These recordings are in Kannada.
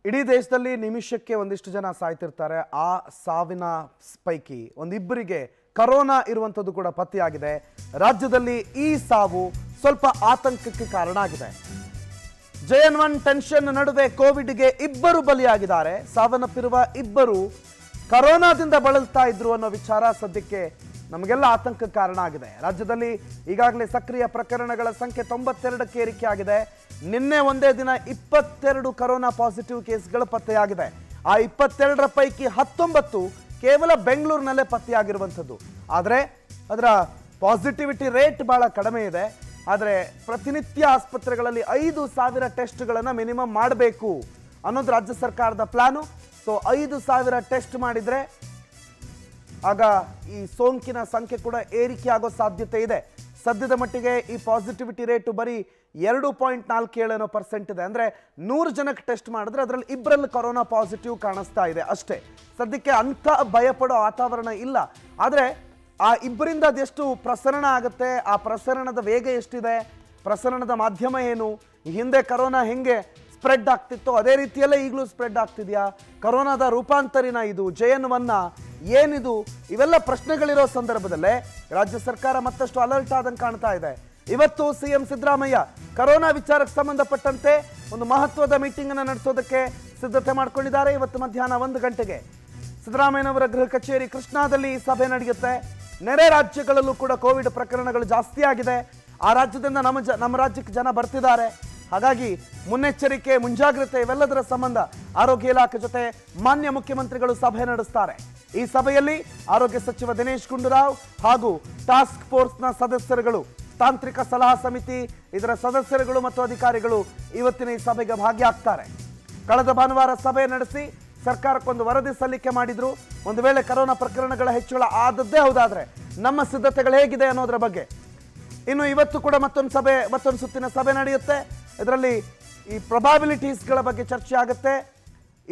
ಇಡೀ ದೇಶದಲ್ಲಿ ನಿಮಿಷಕ್ಕೆ ಒಂದಿಷ್ಟು ಜನ ಸಾಯ್ತಿರ್ತಾರೆ. ಆ ಸಾವಿನ ಪೈಕಿ ಒಂದಿಬ್ಬರಿಗೆ ಕರೋನಾ ಇರುವಂಥದ್ದು ಕೂಡ ಪತ್ತೆಯಾಗಿದೆ. ರಾಜ್ಯದಲ್ಲಿ ಈ ಸಾವು ಸ್ವಲ್ಪ ಆತಂಕಕ್ಕೆ ಕಾರಣ ಆಗಿದೆ. JN1 ಟೆನ್ಷನ್ ನಡುವೆ ಕೋವಿಡ್ಗೆ ಇಬ್ಬರು ಬಲಿಯಾಗಿದ್ದಾರೆ. ಸಾವನ್ನಪ್ಪಿರುವ ಇಬ್ಬರು ಕರೋನಾದಿಂದ ಬಳಲ್ತಾ ಇದ್ರು ಅನ್ನೋ ವಿಚಾರ ಸದ್ಯಕ್ಕೆ ನಮಗೆಲ್ಲ ಆತಂಕಕ್ಕೆ ಕಾರಣ ಆಗಿದೆ. ರಾಜ್ಯದಲ್ಲಿ ಈಗಾಗಲೇ ಸಕ್ರಿಯ ಪ್ರಕರಣಗಳ ಸಂಖ್ಯೆ 92ಕ್ಕೆ ಏರಿಕೆ ಆಗಿದೆ. ನಿನ್ನೆ ಒಂದೇ ದಿನ 22 ಕರೋನಾ ಪಾಸಿಟಿವ್ ಕೇಸ್ಗಳು ಪತ್ತೆಯಾಗಿದೆ. ಆ 22ರ ಪೈಕಿ 19 ಕೇವಲ ಬೆಂಗಳೂರಿನಲ್ಲೇ ಪತ್ತೆಯಾಗಿರುವಂಥದ್ದು. ಆದರೆ ಅದರ ಪಾಸಿಟಿವಿಟಿ ರೇಟ್ ಬಹಳ ಕಡಿಮೆ ಇದೆ. ಆದರೆ ಪ್ರತಿನಿತ್ಯ ಆಸ್ಪತ್ರೆಗಳಲ್ಲಿ 5,000 ಟೆಸ್ಟ್ಗಳನ್ನು ಮಿನಿಮಮ್ ಮಾಡಬೇಕು ಅನ್ನೋದು ರಾಜ್ಯ ಸರ್ಕಾರದ ಪ್ಲಾನು. ಸೊ 5,000 ಟೆಸ್ಟ್ ಮಾಡಿದರೆ ಆಗ ಈ ಸೋಂಕಿನ ಸಂಖ್ಯೆ ಕೂಡ ಏರಿಕೆ ಆಗೋ ಸಾಧ್ಯತೆ ಇದೆ. ಸದ್ಯದ ಮಟ್ಟಿಗೆ ಈ ಪಾಸಿಟಿವಿಟಿ ರೇಟು ಬರೀ 2.47% ಇದೆ. ಅಂದರೆ 100 ಜನಕ್ಕೆ ಟೆಸ್ಟ್ ಮಾಡಿದ್ರೆ ಅದರಲ್ಲಿ ಇಬ್ಬರಲ್ಲಿ ಕೊರೋನಾ ಪಾಸಿಟಿವ್ ಕಾಣಿಸ್ತಾ ಇದೆ ಅಷ್ಟೇ. ಸದ್ಯಕ್ಕೆ ಅಂಥ ಭಯಪಡೋ ವಾತಾವರಣ ಇಲ್ಲ. ಆದರೆ ಆ ಇಬ್ಬರಿಂದ ಅದೆಷ್ಟು ಪ್ರಸರಣ ಆಗುತ್ತೆ, ಆ ಪ್ರಸರಣದ ವೇಗ ಎಷ್ಟಿದೆ, ಪ್ರಸರಣದ ಮಾಧ್ಯಮ ಏನು, ಹಿಂದೆ ಕರೋನಾ ಹೆಂಗೆ ಸ್ಪ್ರೆಡ್ ಆಗ್ತಿತ್ತು ಅದೇ ರೀತಿಯಲ್ಲೇ ಈಗಲೂ ಸ್ಪ್ರೆಡ್ ಆಗ್ತಿದೆಯಾ, ಕರೋನಾದ ರೂಪಾಂತರಿನ ಇದು JN1 ಏನಿದು, ಇವೆಲ್ಲ ಪ್ರಶ್ನೆಗಳಿರೋ ಸಂದರ್ಭದಲ್ಲೇ ರಾಜ್ಯ ಸರ್ಕಾರ ಮತ್ತಷ್ಟು ಅಲರ್ಟ್ ಆದಂಗೆ ಕಾಣ್ತಾ ಇದೆ. ಇವತ್ತು CM ಸಿದ್ದರಾಮಯ್ಯ ಕರೋನಾ ವಿಚಾರಕ್ಕೆ ಸಂಬಂಧಪಟ್ಟಂತೆ ಒಂದು ಮಹತ್ವದ ಮೀಟಿಂಗ್ ಅನ್ನು ನಡೆಸೋದಕ್ಕೆ ಸಿದ್ಧತೆ ಮಾಡ್ಕೊಂಡಿದ್ದಾರೆ. ಇವತ್ತು ಮಧ್ಯಾಹ್ನ 1 ಗಂಟೆಗೆ ಸಿದ್ದರಾಮಯ್ಯನವರ ಗೃಹ ಕಚೇರಿ ಕೃಷ್ಣಾದಲ್ಲಿ ಸಭೆ ನಡೆಯುತ್ತೆ. ನೆರೆ ರಾಜ್ಯಗಳಲ್ಲೂ ಕೂಡ ಕೋವಿಡ್ ಪ್ರಕರಣಗಳು ಜಾಸ್ತಿ ಆಗಿದೆ. ಆ ರಾಜ್ಯದಿಂದ ನಮ್ಮ ರಾಜ್ಯಕ್ಕೆ ಜನ ಬರ್ತಿದ್ದಾರೆ. ಹಾಗಾಗಿ ಮುನ್ನೆಚ್ಚರಿಕೆ, ಮುಂಜಾಗ್ರತೆ ಇವೆಲ್ಲದರ ಸಂಬಂಧ ಆರೋಗ್ಯ ಇಲಾಖೆ ಜೊತೆ ಮಾನ್ಯ ಮುಖ್ಯಮಂತ್ರಿಗಳು ಸಭೆ ನಡೆಸ್ತಾರೆ. ಈ ಸಭೆಯಲ್ಲಿ ಆರೋಗ್ಯ ಸಚಿವ ದಿನೇಶ್ ಗುಂಡೂರಾವ್ ಹಾಗೂ ಟಾಸ್ಕ್ ಫೋರ್ಸ್ನ ಸದಸ್ಯರುಗಳು, ತಾಂತ್ರಿಕ ಸಲಹಾ ಸಮಿತಿ ಇದರ ಸದಸ್ಯರುಗಳು ಮತ್ತು ಅಧಿಕಾರಿಗಳು ಇವತ್ತಿನ ಈ ಸಭೆಗೆ ಭಾಗಿಯಾಗ್ತಾರೆ. ಕಳೆದ ಭಾನುವಾರ ಸಭೆ ನಡೆಸಿ ಸರ್ಕಾರಕ್ಕೊಂದು ವರದಿ ಸಲ್ಲಿಕೆ ಮಾಡಿದ್ರು. ಒಂದು ವೇಳೆ ಕರೋನಾ ಪ್ರಕರಣಗಳ ಹೆಚ್ಚಳ ಆದದ್ದೇ ಹೌದಾದ್ರೆ ನಮ್ಮ ಸಿದ್ಧತೆಗಳು ಹೇಗಿದೆ ಅನ್ನೋದರ ಬಗ್ಗೆ ಇನ್ನು ಇವತ್ತು ಕೂಡ ಮತ್ತೊಂದು ಸುತ್ತಿನ ಸಭೆ ನಡೆಯುತ್ತೆ. ಇದರಲ್ಲಿ ಈ ಪ್ರೊಬಾಬಿಲಿಟೀಸ್ಗಳ ಬಗ್ಗೆ ಚರ್ಚೆ ಆಗುತ್ತೆ.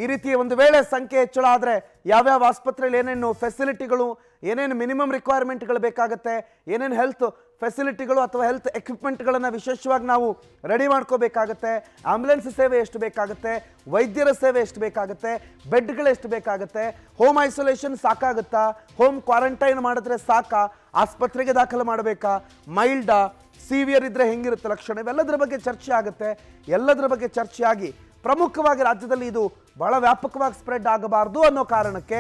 ಈ ರೀತಿ ಒಂದು ವೇಳೆ ಸಂಖ್ಯೆ ಹೆಚ್ಚಳ ಆದರೆ ಯಾವ್ಯಾವ ಆಸ್ಪತ್ರೆಯಲ್ಲಿ ಏನೇನು ಫೆಸಿಲಿಟಿಗಳು, ಏನೇನು ಮಿನಿಮಮ್ ರಿಕ್ವೈರ್ಮೆಂಟ್ಗಳು ಬೇಕಾಗುತ್ತೆ, ಏನೇನು ಹೆಲ್ತ್ ಫೆಸಿಲಿಟಿಗಳು ಅಥವಾ ಹೆಲ್ತ್ ಎಕ್ವಿಪ್ಮೆಂಟ್ಗಳನ್ನು ವಿಶೇಷವಾಗಿ ನಾವು ರೆಡಿ ಮಾಡ್ಕೋಬೇಕಾಗತ್ತೆ, ಆಂಬ್ಯುಲೆನ್ಸ್ ಸೇವೆ ಎಷ್ಟು ಬೇಕಾಗುತ್ತೆ, ವೈದ್ಯರ ಸೇವೆ ಎಷ್ಟು ಬೇಕಾಗುತ್ತೆ, ಬೆಡ್ಗಳು ಎಷ್ಟು ಬೇಕಾಗುತ್ತೆ, ಹೋಮ್ ಐಸೋಲೇಷನ್ ಸಾಕಾಗುತ್ತಾ, ಹೋಮ್ ಕ್ವಾರಂಟೈನ್ ಮಾಡಿದ್ರೆ ಸಾಕಾ, ಆಸ್ಪತ್ರೆಗೆ ದಾಖಲು ಮಾಡಬೇಕಾ, ಮೈಲ್ಡಾ, ಸಿವಿಯರ್ ಇದ್ರೆ ಹೆಂಗಿರುತ್ತೆ ಲಕ್ಷಣ, ಇವೆಲ್ಲದರ ಬಗ್ಗೆ ಚರ್ಚೆ ಆಗುತ್ತೆ. ಎಲ್ಲದರ ಬಗ್ಗೆ ಚರ್ಚೆಯಾಗಿ ಪ್ರಮುಖವಾಗಿ ರಾಜ್ಯದಲ್ಲಿ ಇದು ಬಹಳ ವ್ಯಾಪಕವಾಗಿ ಸ್ಪ್ರೆಡ್ ಆಗಬಾರ್ದು ಅನ್ನೋ ಕಾರಣಕ್ಕೆ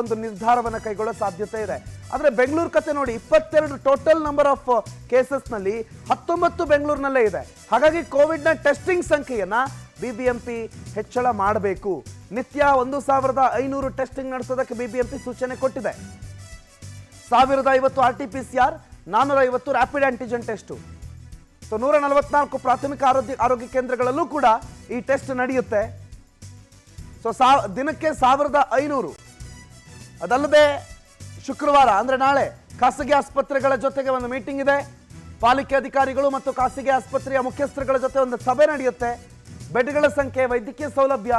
ಒಂದು ನಿರ್ಧಾರವನ್ನು ಕೈಗೊಳ್ಳೋ ಸಾಧ್ಯತೆ ಇದೆ. ಆದರೆ ಬೆಂಗಳೂರು ಕತೆ ನೋಡಿ, 22 ಟೋಟಲ್ ನಂಬರ್ ಆಫ್ ಕೇಸಸ್ನಲ್ಲಿ 19 ಬೆಂಗಳೂರಿನಲ್ಲೇ ಇದೆ. ಹಾಗಾಗಿ ಕೋವಿಡ್ನ ಟೆಸ್ಟಿಂಗ್ ಸಂಖ್ಯೆಯನ್ನು BBMP ಹೆಚ್ಚಳ ಮಾಡಬೇಕು. ನಿತ್ಯ 1,500 ಟೆಸ್ಟಿಂಗ್ ನಡೆಸೋದಕ್ಕೆ BBMP ಸೂಚನೆ ಕೊಟ್ಟಿದೆ. 1050 RT-PCR, 450 rapid antigen test. So 144 ಪ್ರಾಥಮಿಕ ಆರೋಗ್ಯ ಕೇಂದ್ರಗಳಲ್ಲೂ ಕೂಡ ಈ ಟೆಸ್ಟ್ ನಡೆಯುತ್ತೆ. ಸೊ ದಿನಕ್ಕೆ 1500. ಅದಲ್ಲದೆ ಶುಕ್ರವಾರ ಅಂದರೆ ನಾಳೆ ಖಾಸಗಿ ಆಸ್ಪತ್ರೆಗಳ ಜೊತೆಗೆ ಒಂದು ಮೀಟಿಂಗ್ ಇದೆ. ಪಾಲಿಕೆ ಅಧಿಕಾರಿಗಳು ಮತ್ತು ಖಾಸಗಿ ಆಸ್ಪತ್ರೆಯ ಮುಖ್ಯಸ್ಥರುಗಳ ಜೊತೆ ಒಂದು ಸಭೆ ನಡೆಯುತ್ತೆ. ಬೆಡ್ಗಳ ಸಂಖ್ಯೆ, ವೈದ್ಯಕೀಯ ಸೌಲಭ್ಯ,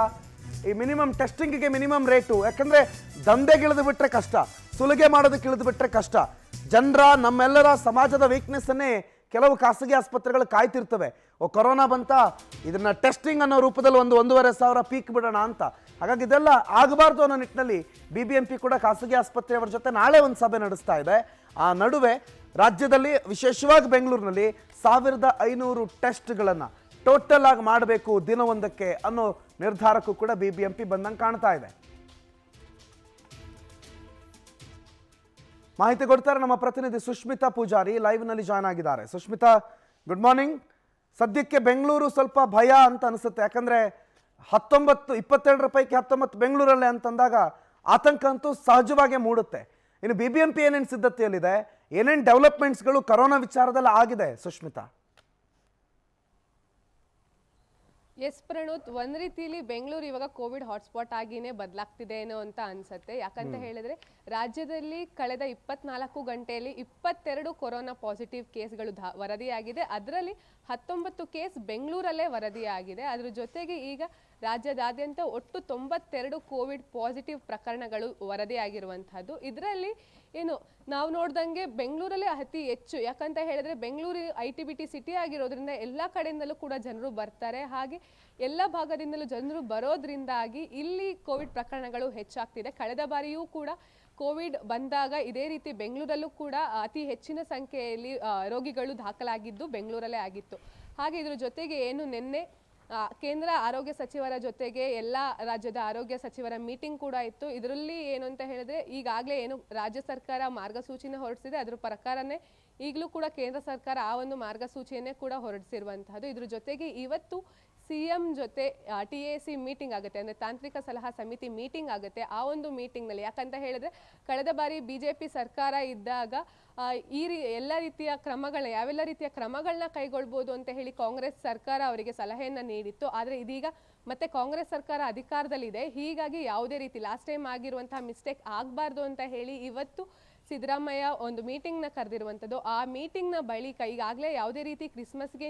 ಈ ಮಿನಿಮಮ್ ಟೆಸ್ಟಿಂಗಿಗೆ ಮಿನಿಮಮ್ ರೇಟು. ಯಾಕಂದರೆ ದಂಧೆಗಿಳಿದು ಬಿಟ್ಟರೆ ಕಷ್ಟ, ಸುಲಿಗೆ ಮಾಡೋದಕ್ಕೆ ಇಳಿದು ಬಿಟ್ಟರೆ ಕಷ್ಟ. ಜನರ, ನಮ್ಮೆಲ್ಲರ ಸಮಾಜದ ವೀಕ್ನೆಸ್ಸನ್ನೇ ಕೆಲವು ಖಾಸಗಿ ಆಸ್ಪತ್ರೆಗಳು ಕಾಯ್ತಿರ್ತವೆ. ಕೊರೋನಾ ಬಂತ, ಇದನ್ನ ಟೆಸ್ಟಿಂಗ್ ಅನ್ನೋ ರೂಪದಲ್ಲಿ 1,500 ಪೀಕ್ ಬಿಡೋಣ ಅಂತ. ಹಾಗಾಗಿ ಇದೆಲ್ಲ ಆಗಬಾರ್ದು ಅನ್ನೋ ನಿಟ್ಟಿನಲ್ಲಿ BBMP ಕೂಡ ಖಾಸಗಿ ಆಸ್ಪತ್ರೆಯವರ ಜೊತೆ ನಾಳೆ ಒಂದು ಸಭೆ ನಡೆಸ್ತಾ ಇದೆ. ಆ ನಡುವೆ ರಾಜ್ಯದಲ್ಲಿ ವಿಶೇಷವಾಗಿ ಬೆಂಗಳೂರಿನಲ್ಲಿ 1,500 ಟೆಸ್ಟ್ಗಳನ್ನು ಟೋಟಲ್ ಆಗಿ ಮಾಡಬೇಕು ದಿನವೊಂದಕ್ಕೆ ಅನ್ನೋ ನಿರ್ಧಾರಕ್ಕೂ ಕೂಡ BBMP ಬಂದಂಗೆ ಕಾಣ್ತಾ ಇದೆ. ಮಾಹಿತಿ ಕೊಡ್ತಾರೆ ನಮ್ಮ ಪ್ರತಿನಿಧಿ ಸುಷ್ಮಿತಾ ಪೂಜಾರಿ, ಲೈವ್ನಲ್ಲಿ ಜಾಯ್ನ್ ಆಗಿದ್ದಾರೆ. Sushmita, good morning. ಸದ್ಯಕ್ಕೆ ಬೆಂಗಳೂರು ಸ್ವಲ್ಪ ಭಯ ಅಂತ ಅನಿಸುತ್ತೆ. ಯಾಕಂದರೆ 22ರ ಪೈಕಿ 19 ಬೆಂಗಳೂರಲ್ಲೇ ಅಂತಂದಾಗ ಆತಂಕ ಅಂತೂ ಸಹಜವಾಗಿ ಮೂಡುತ್ತೆ. ಇನ್ನು BBMP ಏನೇನು ಸಿದ್ಧತೆಯಲ್ಲಿದೆ, ಏನೇನು ಡೆವಲಪ್ಮೆಂಟ್ಸ್ಗಳು ಕರೋನಾ ವಿಚಾರದಲ್ಲಿ ಆಗಿದೆ ಸುಷ್ಮಿತಾ? ಎಸ್ ಪ್ರಣೋತ್, ಒಂದ್ ರೀತಿಲಿ ಬೆಂಗಳೂರು ಇವಾಗ ಕೋವಿಡ್ ಹಾಟ್ಸ್ಪಾಟ್ ಆಗಿನೇ ಬದಲಾಗ್ತಿದೆ ಏನೋ ಅಂತ ಅನ್ಸುತ್ತೆ. ಯಾಕಂತ ಹೇಳಿದ್ರೆ ರಾಜ್ಯದಲ್ಲಿ ಕಳೆದ 24 ಗಂಟೆಯಲ್ಲಿ 22 ಕೊರೋನಾ ಪಾಸಿಟಿವ್ ಕೇಸ್ಗಳು ವರದಿಯಾಗಿದೆ. ಅದರಲ್ಲಿ 19 ಕೇಸ್ ಬೆಂಗಳೂರಲ್ಲೇ ವರದಿಯಾಗಿದೆ. ಅದ್ರ ಜೊತೆಗೆ ಈಗ ರಾಜ್ಯದಾದ್ಯಂತ ಒಟ್ಟು 92 ಕೋವಿಡ್ ಪಾಸಿಟಿವ್ ಪ್ರಕರಣಗಳು ವರದಿಯಾಗಿರುವಂತಹದ್ದು. ಇದರಲ್ಲಿ ಏನು ನಾವು ನೋಡ್ದಂಗೆ ಬೆಂಗಳೂರಲ್ಲೇ ಅತಿ ಹೆಚ್ಚು, ಯಾಕಂತ ಹೇಳಿದ್ರೆ ಬೆಂಗಳೂರು ITBT ಸಿಟಿ ಆಗಿರೋದ್ರಿಂದ ಎಲ್ಲ ಕಡೆಯಿಂದಲೂ ಕೂಡ ಜನರು ಬರ್ತಾರೆ. ಹಾಗೆ ಎಲ್ಲ ಭಾಗದಿಂದಲೂ ಜನರು ಬರೋದ್ರಿಂದಾಗಿ ಇಲ್ಲಿ ಕೋವಿಡ್ ಪ್ರಕರಣಗಳು ಹೆಚ್ಚಾಗ್ತಿದೆ. ಕಳೆದ ಬಾರಿಯೂ ಕೂಡ ಕೋವಿಡ್ ಬಂದಾಗ ಇದೇ ರೀತಿ ಬೆಂಗಳೂರಲ್ಲೂ ಕೂಡ ಅತಿ ಹೆಚ್ಚಿನ ಸಂಖ್ಯೆಯಲ್ಲಿ ರೋಗಿಗಳು ದಾಖಲಾಗಿದ್ದು ಬೆಂಗಳೂರಲ್ಲೇ ಆಗಿತ್ತು. ಹಾಗೆ ಇದ್ರ ಜೊತೆಗೆ ಏನು ನಿನ್ನೆ ಕೇಂದ್ರ ಆರೋಗ್ಯ ಸಚಿವರ ಜೊತೆಗೆ ಎಲ್ಲ ರಾಜ್ಯದ ಆರೋಗ್ಯ ಸಚಿವರ ಮೀಟಿಂಗ್ ಕೂಡ ಇತ್ತು. ಇದರಲ್ಲಿ ಏನು ಅಂತ ಹೇಳಿದ್ರೆ ಈಗಾಗಲೇ ಏನು ರಾಜ್ಯ ಸರ್ಕಾರ ಮಾರ್ಗಸೂಚಿನ ಹೊರಡಿಸಿದೆ, ಅದ್ರ ಪ್ರಕಾರನೇ ಈಗಲೂ ಕೂಡ ಕೇಂದ್ರ ಸರ್ಕಾರ ಆ ಒಂದು ಮಾರ್ಗಸೂಚಿಯನ್ನೇ ಕೂಡ ಹೊರಡಿಸಿರುವಂತಹದ್ದು. ಇದ್ರ ಜೊತೆಗೆ ಇವತ್ತು CM ಜೊತೆ TAC ಮೀಟಿಂಗ್ ಆಗುತ್ತೆ, ಅಂದರೆ ತಾಂತ್ರಿಕ ಸಲಹಾ ಸಮಿತಿ ಮೀಟಿಂಗ್ ಆಗುತ್ತೆ. ಆ ಒಂದು ಮೀಟಿಂಗ್ನಲ್ಲಿ ಯಾಕಂತ ಹೇಳಿದ್ರೆ ಕಳೆದ ಬಾರಿ BJP ಸರ್ಕಾರ ಇದ್ದಾಗ ಎಲ್ಲ ರೀತಿಯ ಕ್ರಮಗಳನ್ನ ಯಾವೆಲ್ಲ ರೀತಿಯ ಕ್ರಮಗಳನ್ನ ಕೈಗೊಳ್ಬೋದು ಅಂತ ಹೇಳಿ ಕಾಂಗ್ರೆಸ್ ಸರ್ಕಾರ ಅವರಿಗೆ ಸಲಹೆಯನ್ನ ನೀಡಿತ್ತು. ಆದರೆ ಇದೀಗ ಮತ್ತೆ ಕಾಂಗ್ರೆಸ್ ಸರ್ಕಾರ ಅಧಿಕಾರದಲ್ಲಿದೆ, ಹೀಗಾಗಿ ಯಾವುದೇ ರೀತಿ ಲಾಸ್ಟ್ ಟೈಮ್ ಆಗಿರುವಂತಹ ಮಿಸ್ಟೇಕ್ ಆಗಬಾರ್ದು ಅಂತ ಹೇಳಿ ಇವತ್ತು ಸಿದ್ದರಾಮಯ್ಯ ಒಂದು ಮೀಟಿಂಗ್ನ ಕರೆದಿರುವಂಥದ್ದು. ಆ ಮೀಟಿಂಗ್ನ ಬಳಿಕ ಈಗಾಗಲೇ ಯಾವುದೇ ರೀತಿ ಕ್ರಿಸ್ಮಸ್ಗೆ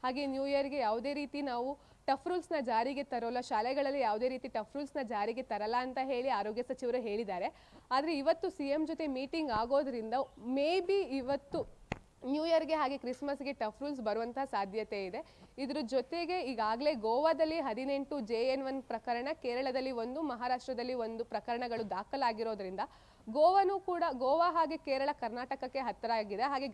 ಹಾಗೆ ನ್ಯೂ ಇಯರ್ಗೆ ಯಾವುದೇ ರೀತಿ ನಾವು ಟಫ್ ರೂಲ್ಸ್ನ ಜಾರಿಗೆ ತರೋಲ್ಲ, ಶಾಲೆಗಳಲ್ಲಿ ಯಾವುದೇ ರೀತಿ ಟಫ್ ರೂಲ್ಸ್ನ ಜಾರಿಗೆ ತರಲ್ಲ ಅಂತ ಹೇಳಿ ಆರೋಗ್ಯ ಸಚಿವರು ಹೇಳಿದ್ದಾರೆ. ಆದರೆ ಇವತ್ತು CM ಜೊತೆ ಮೀಟಿಂಗ್ ಆಗೋದ್ರಿಂದ ಮೇ ಬಿ ಇವತ್ತು ನ್ಯೂ ಇಯರ್ಗೆ ಹಾಗೆ ಕ್ರಿಸ್ಮಸ್ಗೆ ಟಫ್ ರೂಲ್ಸ್ ಬರುವಂತಹ ಸಾಧ್ಯತೆ ಇದೆ. ಇದ್ರ ಜೊತೆಗೆ ಈಗಾಗಲೇ ಗೋವಾದಲ್ಲಿ 18 JN1 ಪ್ರಕರಣ, ಕೇರಳದಲ್ಲಿ 1, ಮಹಾರಾಷ್ಟ್ರದಲ್ಲಿ 1 ಪ್ರಕರಣಗಳು ದಾಖಲಾಗಿರೋದ್ರಿಂದ ಗೋವಾ ಹಾಗೆ ಕೇರಳ ಕರ್ನಾಟಕಕ್ಕೆ ಹತ್ತಿರ ಆಗಿದೆ. ಹಾಗೆ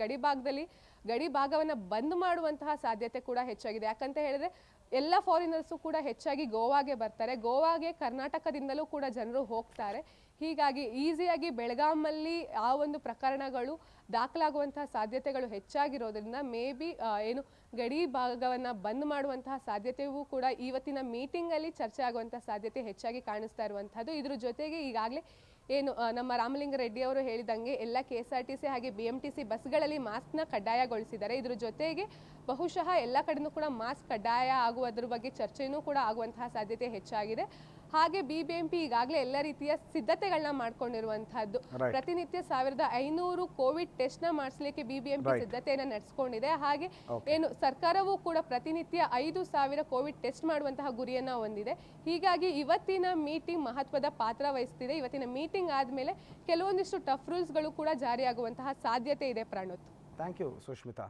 ಗಡಿ ಭಾಗವನ್ನ ಬಂದ್ ಮಾಡುವಂತಹ ಸಾಧ್ಯತೆ ಕೂಡ ಹೆಚ್ಚಾಗಿದೆ. ಯಾಕಂತ ಹೇಳಿದ್ರೆ ಎಲ್ಲ ಫಾರಿನರ್ಸು ಕೂಡ ಹೆಚ್ಚಾಗಿ ಗೋವಾಗೆ ಬರ್ತಾರೆ, ಗೋವಾಗೆ ಕರ್ನಾಟಕದಿಂದಲೂ ಕೂಡ ಜನರು ಹೋಗ್ತಾರೆ. ಹೀಗಾಗಿ ಈಸಿಯಾಗಿ ಬೆಳಗಾಮಲ್ಲಿ ಆ ಒಂದು ಪ್ರಕರಣಗಳು ದಾಖಲಾಗುವಂತಹ ಸಾಧ್ಯತೆಗಳು ಹೆಚ್ಚಾಗಿರೋದ್ರಿಂದ ಮೇ ಬಿ ಏನು ಗಡಿ ಭಾಗವನ್ನ ಬಂದ್ ಮಾಡುವಂತಹ ಸಾಧ್ಯತೆಯೂ ಕೂಡ ಇವತ್ತಿನ ಮೀಟಿಂಗ್ ಅಲ್ಲಿ ಚರ್ಚೆ ಆಗುವಂತಹ ಸಾಧ್ಯತೆ ಹೆಚ್ಚಾಗಿ ಕಾಣಿಸ್ತಾ ಇರುವಂತಹದ್ದು. ಇದ್ರ ಜೊತೆಗೆ ಈಗಾಗಲೇ ಏನು ನಮ್ಮ ರಾಮಲಿಂಗಾರೆಡ್ಡಿ ಅವರು ಹೇಳಿದಂಗೆ ಎಲ್ಲ KSRTC ಹಾಗೆ BMTC ಬಸ್ಗಳಲ್ಲಿ ಮಾಸ್ಕ್ನ ಕಡ್ಡಾಯಗೊಳಿಸಿದ್ದಾರೆ. ಇದ್ರ ಜೊತೆಗೆ ಬಹುಶಃ ಎಲ್ಲ ಕಡೆನೂ ಕೂಡ ಮಾಸ್ಕ್ ಕಡ್ಡಾಯ ಆಗುವುದ್ರ ಬಗ್ಗೆ ಚರ್ಚೆನೂ ಕೂಡ ಆಗುವಂತಹ ಸಾಧ್ಯತೆ ಹೆಚ್ಚಾಗಿದೆ. ಹಾಗೆ BBMP ಈಗಾಗಲೇ ಎಲ್ಲ ರೀತಿಯ ಸಿದ್ಧತೆಗಳನ್ನ ಮಾಡ್ಕೊಂಡಿರುವಂತಹದ್ದು. ಪ್ರತಿನಿತ್ಯ 1500 ಕೋವಿಡ್ ಟೆಸ್ಟ್ ನ ಮಾಡಿಸ್ಲಿಕ್ಕೆ BBMP ಸಿದ್ಧತೆಯನ್ನ ನಡೆಸಿಕೊಂಡಿದೆ. ಹಾಗೆ ಏನು ಸರ್ಕಾರವೂ ಕೂಡ ಪ್ರತಿನಿತ್ಯ 5000 ಕೋವಿಡ್ ಟೆಸ್ಟ್ ಮಾಡುವಂತಹ ಗುರಿಯನ್ನ ಹೊಂದಿದೆ. ಹೀಗಾಗಿ ಇವತ್ತಿನ ಮೀಟಿಂಗ್ ಮಹತ್ವದ ಪಾತ್ರ ವಹಿಸ್ತಿದೆ. ಇವತ್ತಿನ ಮೀಟಿಂಗ್ ಆದ್ಮೇಲೆ ಕೆಲವೊಂದಿಷ್ಟು ಟಫ್ ರೂಲ್ಸ್ ಗಳು ಕೂಡ ಜಾರಿಯಾಗುವಂತಹ ಸಾಧ್ಯತೆ ಇದೆ. Pranoth, thank you Sushmita.